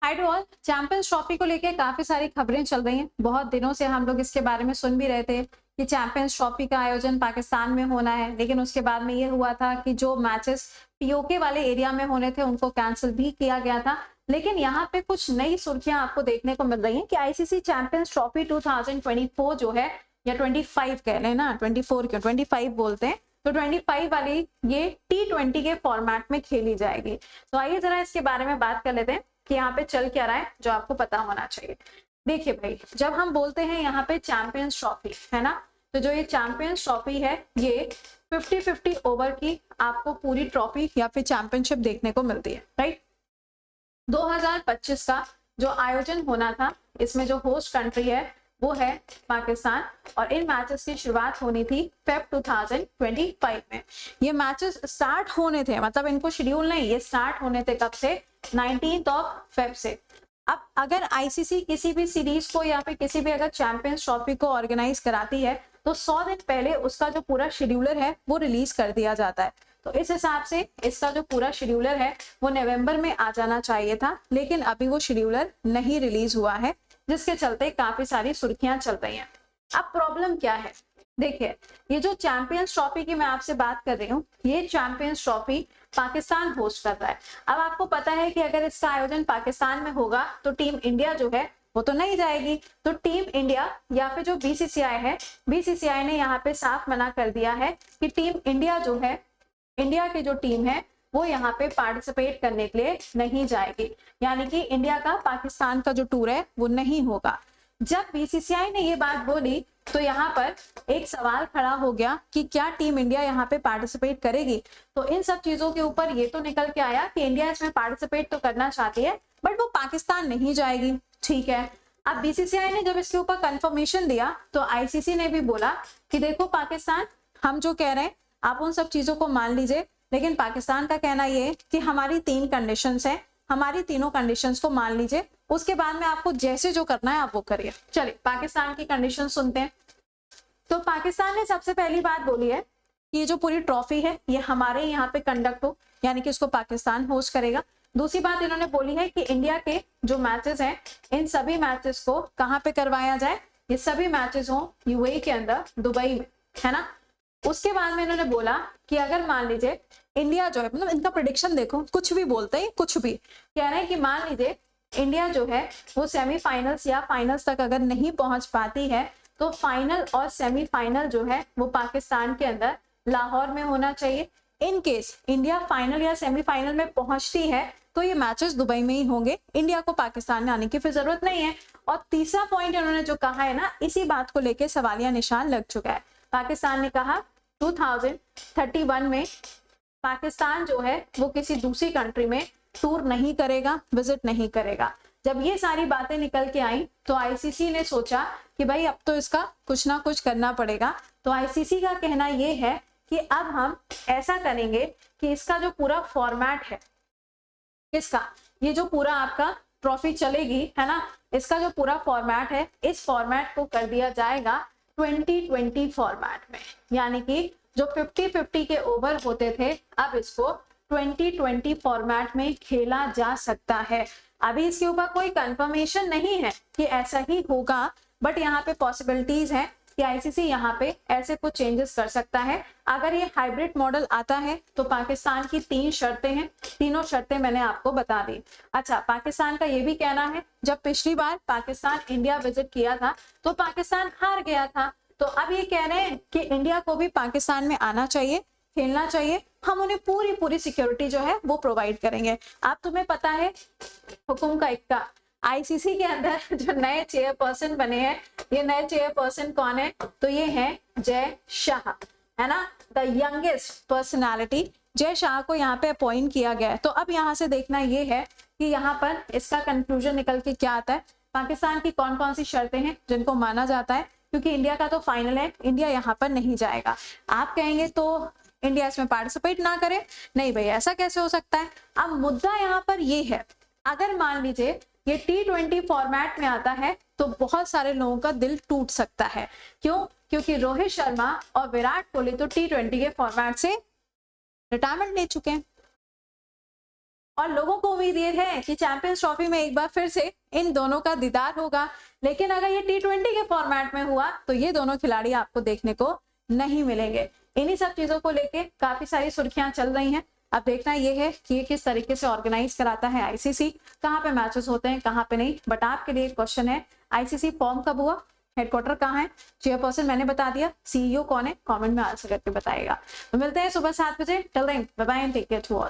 Hi to all. Champions trophy को लेके काफी सारी खबरें चल रही हैं। बहुत दिनों से हम लोग इसके बारे में सुन भी रहे थे कि चैंपियंस ट्रॉफी का आयोजन पाकिस्तान में होना है, लेकिन उसके बाद में ये हुआ था कि जो मैचेस पीओके वाले एरिया में होने थे उनको कैंसिल भी किया गया था। लेकिन यहाँ पे कुछ नई सुर्खियां आपको देखने को मिल रही हैं कि आईसीसी चैंपियंस ट्रॉफी 2024 जो है, या 25 कह लें ना, 24 क्यों, 25 बोलते हैं, तो 25 वाली ये T20 के फॉर्मेट में खेली जाएगी। तो आइए जरा इसके बारे में बात कर लेते हैं कि यहाँ पे चल क्या रहा है, जो आपको पता होना चाहिए। देखिए भाई, जब हम बोलते हैं यहाँ पे चैंपियंस ट्रॉफी है ना, तो जो ये चैंपियंस ट्रॉफी है ये 50-50 ओवर की आपको पूरी ट्रॉफी या फिर चैंपियनशिप देखने को मिलती है, राइट। 2025 का जो आयोजन होना था, इसमें जो होस्ट कंट्री है वो है पाकिस्तान, और इन मैचेस की शुरुआत होनी थी फेब 2025 में। ये मैचेस स्टार्ट होने थे, मतलब इनको शेड्यूल नहीं, ये स्टार्ट होने थे कब से, 19 फेब से। अब अगर आईसीसी किसी भी सीरीज को या फिर किसी भी अगर चैंपियंस ट्रॉफी को ऑर्गेनाइज कराती है तो 100 दिन पहले उसका जो पूरा शेड्यूलर है वो रिलीज कर दिया जाता है। तो इस हिसाब से इसका जो पूरा शेड्यूलर है वो नवंबर में आ जाना चाहिए था, लेकिन अभी वो शेड्यूलर नहीं रिलीज हुआ है, जिसके चलते काफी सारी सुर्खियां चल रही हैं। अब प्रॉब्लम क्या है, देखिए, ये जो चैंपियंस ट्रॉफी की मैं आपसे बात कर रही हूँ, ये चैंपियंस ट्रॉफी पाकिस्तान होस्ट कर रहा है। अब आपको पता है कि अगर इसका आयोजन पाकिस्तान में होगा तो टीम इंडिया जो है वो तो नहीं जाएगी। तो टीम इंडिया या फिर जो बीसीसीआई है, बीसीसीआई ने यहाँ पे साफ मना कर दिया है कि टीम इंडिया जो है, इंडिया की जो टीम है वो यहाँ पे पार्टिसिपेट करने के लिए नहीं जाएगी, यानी कि इंडिया का पाकिस्तान का जो टूर है वो नहीं होगा। जब बीसीसीआई ने ये बात बोली तो यहाँ पर एक सवाल खड़ा हो गया कि क्या टीम इंडिया यहाँ पे पार्टिसिपेट करेगी। तो इन सब चीजों के ऊपर ये तो निकल के आया कि इंडिया इसमें पार्टिसिपेट तो करना चाहती है, बट वो पाकिस्तान नहीं जाएगी, ठीक है। अब बीसीसीआई ने जब इसके ऊपर कंफर्मेशन दिया तो आईसीसी ने भी बोला कि देखो पाकिस्तान, हम जो कह रहे हैं आप उन सब चीजों को मान लीजिए, लेकिन पाकिस्तान का कहना ये है कि हमारी 3 कंडीशंस है, हमारी तीनों कंडीशंस को मान लीजिए, उसके बाद में आपको जैसे जो करना है आप वो करिए। चलिए पाकिस्तान की कंडीशन सुनते हैं। तो पाकिस्तान ने सबसे पहली बात बोली है कि ये जो पूरी ट्रॉफी है ये हमारे यहाँ पे कंडक्ट हो, यानी कि इसको पाकिस्तान होस्ट करेगा। दूसरी बात इन्होंने बोली है कि इंडिया के जो मैचेस हैं इन सभी मैचेस को कहाँ पे करवाया जाए, ये सभी मैचेस हो यूएई के अंदर, दुबई में, है ना। उसके बाद में इन्होंने बोला कि अगर मान लीजिए इंडिया जो है, मतलब इनका प्रेडिक्शन देखो, कुछ भी बोलते हैं, कुछ भी कह रहे हैं कि मान लीजिए इंडिया जो है वो सेमीफाइनल्स या फाइनल्स तक अगर नहीं पहुंच पाती है तो फाइनल और सेमीफाइनल जो है वो पाकिस्तान के अंदर लाहौर में होना चाहिए। इन केस इंडिया फाइनल या सेमीफाइनल में पहुंचती है तो ये मैचेस दुबई में ही होंगे, इंडिया को पाकिस्तान में आने की फिर जरूरत नहीं है। और तीसरा पॉइंट इन्होंने जो कहा है ना, इसी बात को लेकर सवालिया निशान लग चुका है। पाकिस्तान ने कहा 2031 में पाकिस्तान जो है वो किसी दूसरी कंट्री में टूर नहीं करेगा, विजिट नहीं करेगा। जब ये सारी बातें निकल के आई तो आईसीसी ने सोचा कि भाई अब तो इसका कुछ ना कुछ करना पड़ेगा। तो आईसीसी का कहना ये है कि अब हम ऐसा करेंगे कि इसका जो पूरा फॉर्मेट है, इसका ये जो पूरा आपका ट्रॉफी चलेगी है ना, इसका जो पूरा फॉर्मेट है, इस फॉर्मेट को कर दिया जाएगा 2020 फॉर्मेट में, यानी कि जो 50-50 के ओवर होते थे अब इसको 2020 फॉर्मेट में खेला जा सकता है। अभी इसके ऊपर कोई कंफर्मेशन नहीं है कि ऐसा ही होगा, बट यहाँ पे पॉसिबिलिटीज है कि आईसीसी यहाँ पे ऐसे कुछ चेंजेस कर सकता है। अगर ये हाइब्रिड मॉडल आता है तो पाकिस्तान की 3 शर्तें हैं, तीनों शर्तें मैंने आपको बता दी। अच्छा, पाकिस्तान का ये भी कहना है जब पिछली बार पाकिस्तान इंडिया विजिट किया था तो पाकिस्तान हार गया था, तो अब ये कह रहे हैं कि इंडिया को भी पाकिस्तान में आना चाहिए, खेलना चाहिए, हम उन्हें पूरी सिक्योरिटी जो है वो प्रोवाइड करेंगे। आप तुम्हें पता है हुकुम का इक्का, आईसीसी के अंदर जो नए चेयरपर्सन बने हैं, ये नए चेयरपर्सन कौन है, तो ये है जय शाह, है ना, the youngest personality. Jay Shah को यहाँ पे अपॉइंट किया गया है। तो अब यहाँ से देखना ये है कि यहाँ पर इसका कंक्लूजन निकल के क्या आता है, पाकिस्तान की कौन कौन सी शर्तें हैं जिनको माना जाता है, क्योंकि इंडिया का तो फाइनल है, इंडिया यहाँ पर नहीं जाएगा। आप कहेंगे तो इंडिया इसमें पार्टिसिपेट ना करे, नहीं भाई ऐसा कैसे हो सकता है। अब मुद्दा यहाँ पर ये है, अगर मान लीजिए ये T20 फॉर्मेट में आता है तो बहुत सारे लोगों का दिल टूट सकता है। क्यों? क्योंकि रोहित शर्मा और विराट कोहली तो T20 के फॉर्मेट से रिटायरमेंट ले चुके हैं। और लोगों को उम्मीद ये है कि चैंपियंस ट्रॉफी में एक बार फिर से इन दोनों का दीदार होगा, लेकिन अगर ये T20 के फॉर्मेट में हुआ तो ये दोनों खिलाड़ी आपको देखने को नहीं मिलेंगे। इन्हीं सब चीजों को लेके काफी सारी सुर्खियां चल रही हैं। अब देखना ये है कि ये किस तरीके से ऑर्गेनाइज कराता है आईसीसी, कहाँ पे मैचेस होते हैं कहाँ पे नहीं। बट आपके लिए क्वेश्चन है, आईसीसी फॉर्म कब हुआ, हेडक्वार्टर कहाँ है, चेयरपर्सन मैंने बता दिया, सीईओ कौन है, कमेंट में आंसर करके बताएगा। तो मिलते हैं सुबह 7 बजे। Till then bye bye and take care to all.